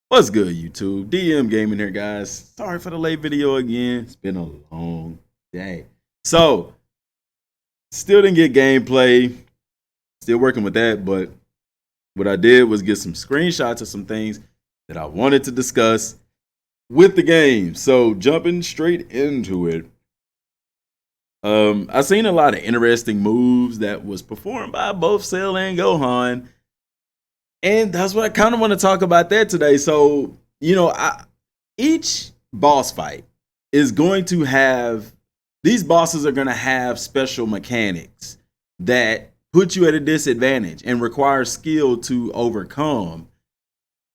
What's good, YouTube? Dmgaming here, guys. Sorry for the late video again. It's been a long day. So, still didn't get gameplay. Still working with that, but what I did was get some screenshots of some things that I wanted to discuss with the game. So, jumping straight into it. I seen a lot of interesting moves that was performed by both Cell and Gohan. And that's what I kind of want to talk about that today. So, each boss fight is going to have, these bosses are going to have special mechanics that put you at a disadvantage and require skill to overcome.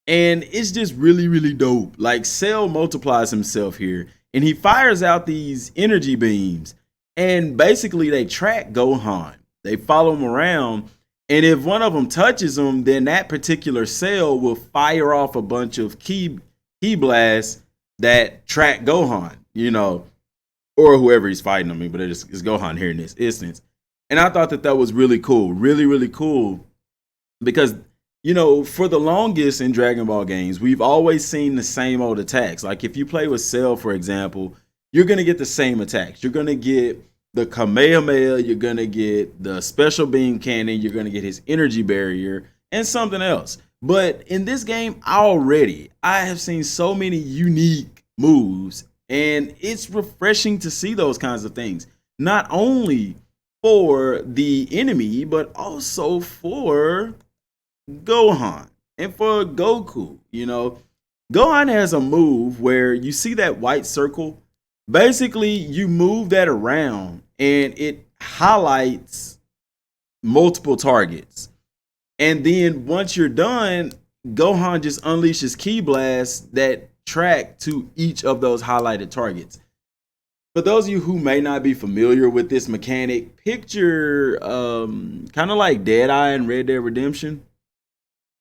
And it's just really, really dope. Like, Cell multiplies himself here and he fires out these energy beams. And basically, they track Gohan. They follow him around. And if one of them touches him, then that particular cell will fire off a bunch of key blasts that track Gohan, or whoever he's fighting. I mean, but it's Gohan here in this instance. And I thought that was really cool. Really, really cool. Because, for the longest in Dragon Ball games, we've always seen the same old attacks. Like if you play with Cell, for example, you're going to get the same attacks. You're going to get the Kamehameha, you're going to get the special beam cannon, you're going to get his energy barrier, and something else. But in this game already, I have seen so many unique moves, and it's refreshing to see those kinds of things. Not only for the enemy, but also for Gohan and for Goku. Gohan has a move where you see that white circle. Basically, you move that around and it highlights multiple targets. And then once you're done, Gohan just unleashes ki blasts that track to each of those highlighted targets. For those of you who may not be familiar with this mechanic, picture kind of like Deadeye in Red Dead Redemption,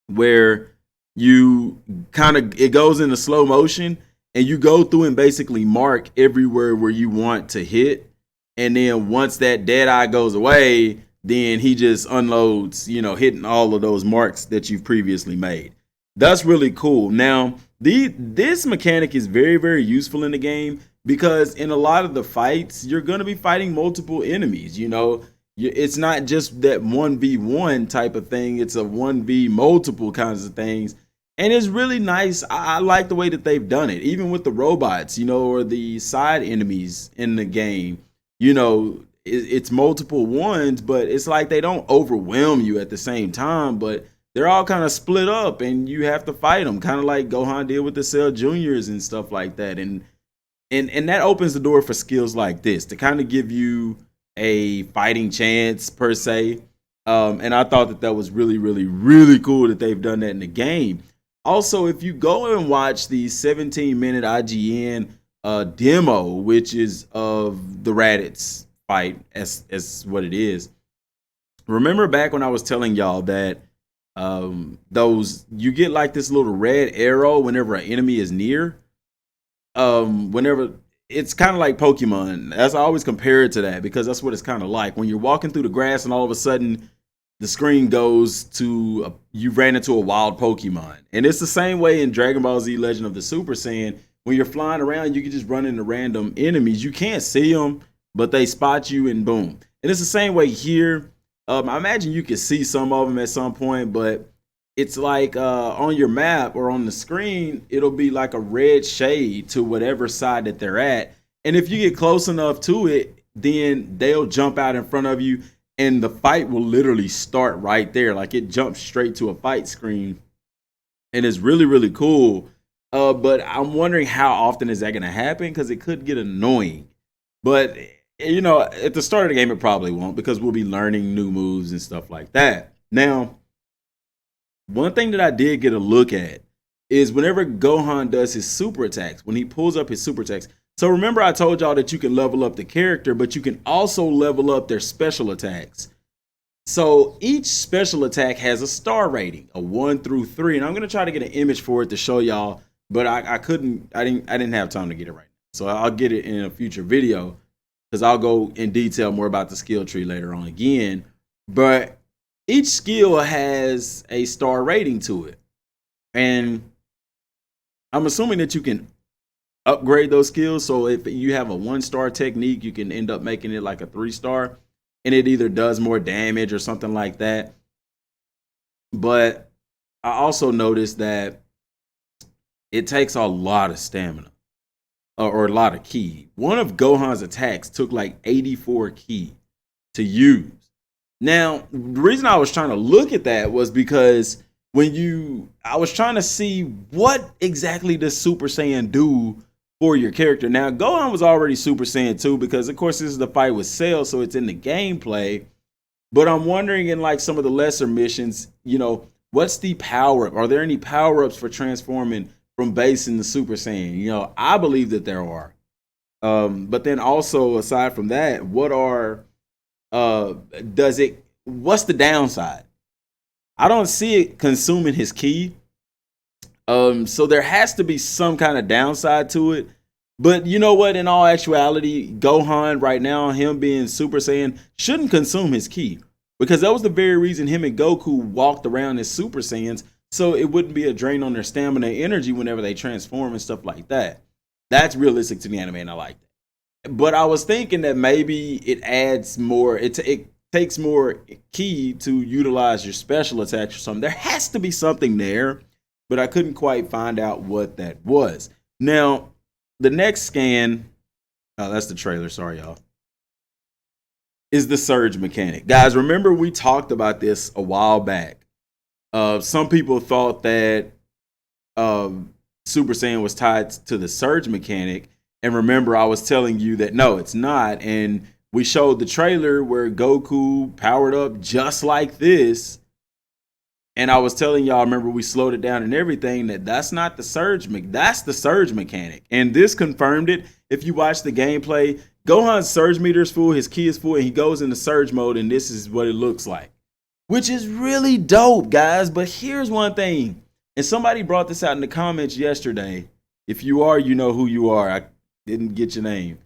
where it goes into slow motion. And you go through and basically mark everywhere where you want to hit. And then once that dead eye goes away, then he just unloads, hitting all of those marks that you've previously made. That's really cool. Now, this mechanic is very, very useful in the game because in a lot of the fights, you're going to be fighting multiple enemies. It's not just that 1v1 type of thing. It's a 1v multiple kinds of things. And it's really nice. I like the way that they've done it, even with the robots, or the side enemies in the game. It's multiple ones, but it's like they don't overwhelm you at the same time, but they're all kind of split up and you have to fight them, kind of like Gohan did with the Cell Juniors and stuff like that. And that opens the door for skills like this to kind of give you a fighting chance per se. And I thought that was really, really, really cool that they've done that in the game. Also, if you go and watch the 17-minute IGN demo, which is of the Raditz fight as what it is, remember back when I was telling y'all that you get like this little red arrow whenever an enemy is near. Whenever it's kind of like Pokemon. As I always compare it to that because that's what it's kind of like when you're walking through the grass and all of a sudden the screen goes to you ran into a wild Pokemon. And it's the same way in Dragon Ball Z Legend of the Super Saiyan. When you're flying around, you can just run into random enemies. You can't see them, but they spot you and boom. And it's the same way here. I imagine you can see some of them at some point, but it's like on your map or on the screen, it'll be like a red shade to whatever side that they're at. And if you get close enough to it, then they'll jump out in front of you. And the fight will literally start right there. Like it jumps straight to a fight screen. And it's really, really cool. But I'm wondering how often is that going to happen? Because it could get annoying. But, at the start of the game, it probably won't. Because we'll be learning new moves and stuff like that. Now, one thing that I did get a look at is whenever Gohan does his super attacks. When he pulls up his super attacks. So remember I told y'all that you can level up the character, but you can also level up their special attacks. So each special attack has a star rating, a 1 through 3. And I'm going to try to get an image for it to show y'all, but I didn't have time to get it right now. So I'll get it in a future video because I'll go in detail more about the skill tree later on again. But each skill has a star rating to it. And I'm assuming that you can upgrade those skills. So if you have a 1-star technique, you can end up making it like a 3-star, and it either does more damage or something like that. But I also noticed that it takes a lot of stamina or a lot of ki. One of Gohan's attacks took like 84 ki to use. Now, the reason I was trying to look at that was because I was trying to see what exactly does Super Saiyan do for your character. Now, Gohan was already Super Saiyan 2 because, of course, this is the fight with Cell, so it's in the gameplay. But I'm wondering in like some of the lesser missions, what's the power up? Are there any power ups for transforming from base into Super Saiyan? I believe that there are. But then also, aside from that, what's the downside? I don't see it consuming his ki. So there has to be some kind of downside to it. But you know what? In all actuality, Gohan right now, him being Super Saiyan, shouldn't consume his ki. Because that was the very reason him and Goku walked around as Super Saiyans. So it wouldn't be a drain on their stamina and energy whenever they transform and stuff like that. That's realistic to the anime, and I like that. But I was thinking that maybe it adds more, it takes more ki to utilize your special attacks or something. There has to be something there, but I couldn't quite find out what that was. Now, the next scan, that's the trailer, sorry y'all, is the surge mechanic. Guys, remember we talked about this a while back. Some people thought that Super Saiyan was tied to the surge mechanic. And remember, I was telling you that no, it's not. And we showed the trailer where Goku powered up just like this. And I was telling y'all, remember, we slowed it down and everything, that's not the surge, that's the surge mechanic. And this confirmed it. If you watch the gameplay, Gohan's surge meter is full, his ki is full, and he goes into surge mode, and this is what it looks like. Which is really dope, guys. But here's one thing. And somebody brought this out in the comments yesterday. If you are, you know who you are. I didn't get your name.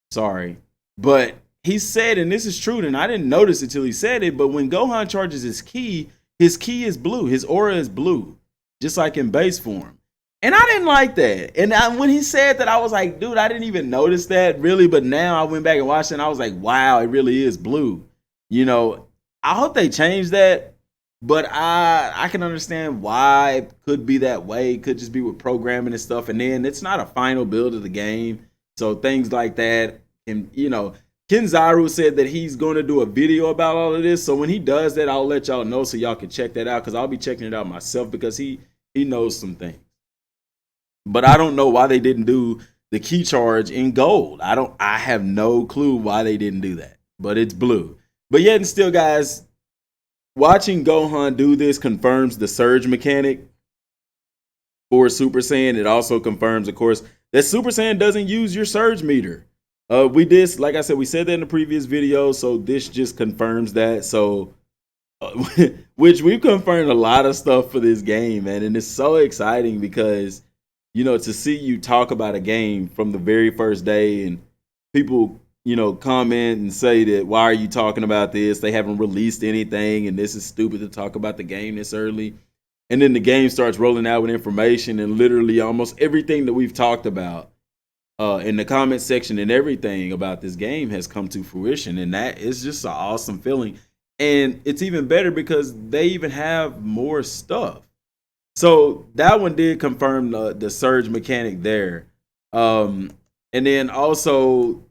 Sorry. But he said, and this is true, and I didn't notice it till he said it, but when Gohan charges his ki is blue. His aura is blue, just like in base form. And I didn't like that. And when he said that, I was like, dude, I didn't even notice that really. But now I went back and watched it, and I was like, wow, it really is blue. I hope they change that. But I can understand why it could be that way. It could just be with programming and stuff. And then it's not a final build of the game. So things like that. And, Kenzaru said that he's going to do a video about all of this. So when he does that, I'll let y'all know so y'all can check that out. Because I'll be checking it out myself because he knows some things. But I don't know why they didn't do the ki charge in gold. I have no clue why they didn't do that. But it's blue. But yet and still, guys, watching Gohan do this confirms the surge mechanic for Super Saiyan. It also confirms, of course, that Super Saiyan doesn't use your surge meter. We did, like I said, we said that in the previous video, so this just confirms that. So, which we've confirmed a lot of stuff for this game, man, and it's so exciting because, to see you talk about a game from the very first day and people, comment and say that, why are you talking about this? They haven't released anything, and this is stupid to talk about the game this early. And then the game starts rolling out with information, and literally almost everything that we've talked about in the comment section and everything about this game has come to fruition. And that is just an awesome feeling. And it's even better because they even have more stuff. So that one did confirm the surge mechanic there. And then also,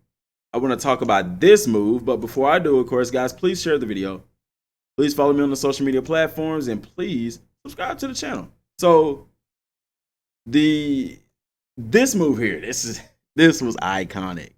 I want to talk about this move. But before I do, of course, guys, please share the video. Please follow me on the social media platforms. And please subscribe to the channel. So this move here, this was iconic.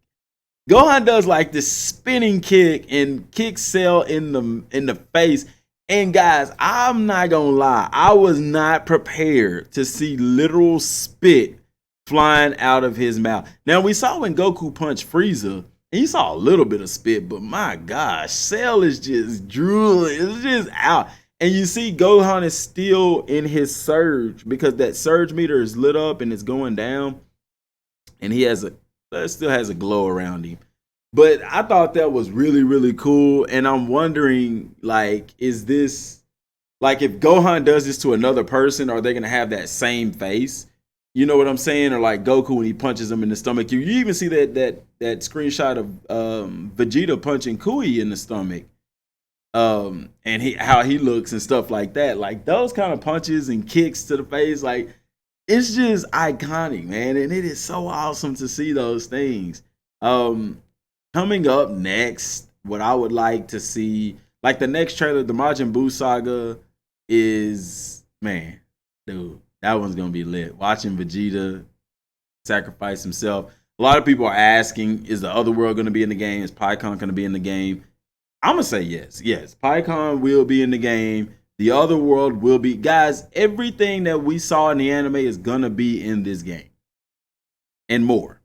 Gohan does like this spinning kick and kicks Cell in the face. And guys, I'm not gonna lie, I was not prepared to see literal spit flying out of his mouth. Now we saw when Goku punched Frieza, and you saw a little bit of spit, but my gosh, Cell is just drooling. It's just out. And you see Gohan is still in his surge because that surge meter is lit up and it's going down. And he still has a glow around him. But I thought that was really, really cool. And I'm wondering, like, is this, like, if Gohan does this to another person, are they going to have that same face? You know what I'm saying? Or like Goku when he punches him in the stomach. You even see that screenshot of Vegeta punching Kui in the stomach. And how he looks and stuff like that. Like those kind of punches and kicks to the face, like it's just iconic, man. And it is so awesome to see those things. Coming up next, what I would like to see, like the next trailer, the Majin Buu saga is, man, dude, that one's gonna be lit. Watching Vegeta sacrifice himself. A lot of people are asking, is the other world gonna be in the game? Is Pikkon gonna be in the game? I'm gonna say yes. Yes, Pikkon will be in the game. The other world will be. Guys, everything that we saw in the anime is gonna be in this game. And more.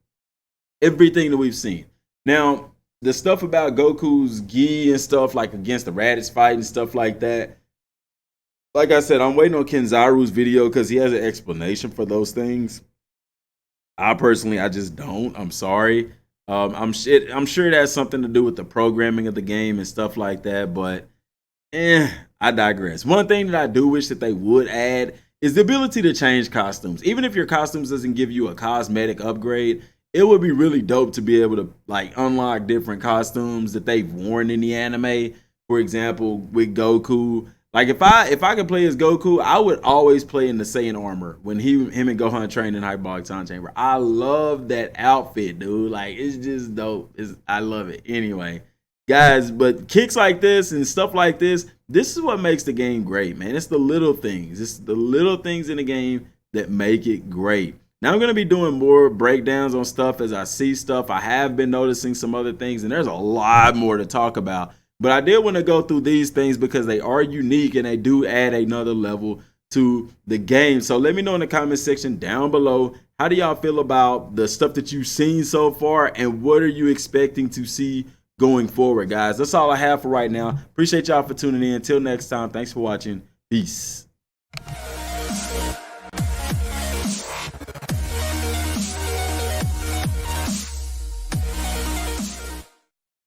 Everything that we've seen. Now, the stuff about Goku's gi and stuff, like against the Raditz fight and stuff like that. Like I said, I'm waiting on Kenzaru's video because he has an explanation for those things. I just don't. I'm sorry. I'm sure it has something to do with the programming of the game and stuff like that, but I digress. One thing that I do wish that they would add is the ability to change costumes. Even if your costumes doesn't give you a cosmetic upgrade, it would be really dope to be able to like unlock different costumes that they've worn in the anime. For example, with Goku, like if I could play as Goku, I would always play in the Saiyan armor when him and Gohan train in Hyperbolic Time Chamber. I love that outfit, dude. Like it's just dope. I love it. Anyway, guys, but kicks like this and stuff like this is what makes the game great, man. It's the little things. It's the little things in the game that make it great. Now I'm going to be doing more breakdowns on stuff as I see stuff. I have been noticing some other things, and there's a lot more to talk about. But I did want to go through these things because they are unique and they do add another level to the game. So let me know in the comment section down below, how do y'all feel about the stuff that you've seen so far, and what are you expecting to see going forward, guys? That's all I have for right now. Appreciate y'all for tuning in. Until next time, thanks for watching. Peace.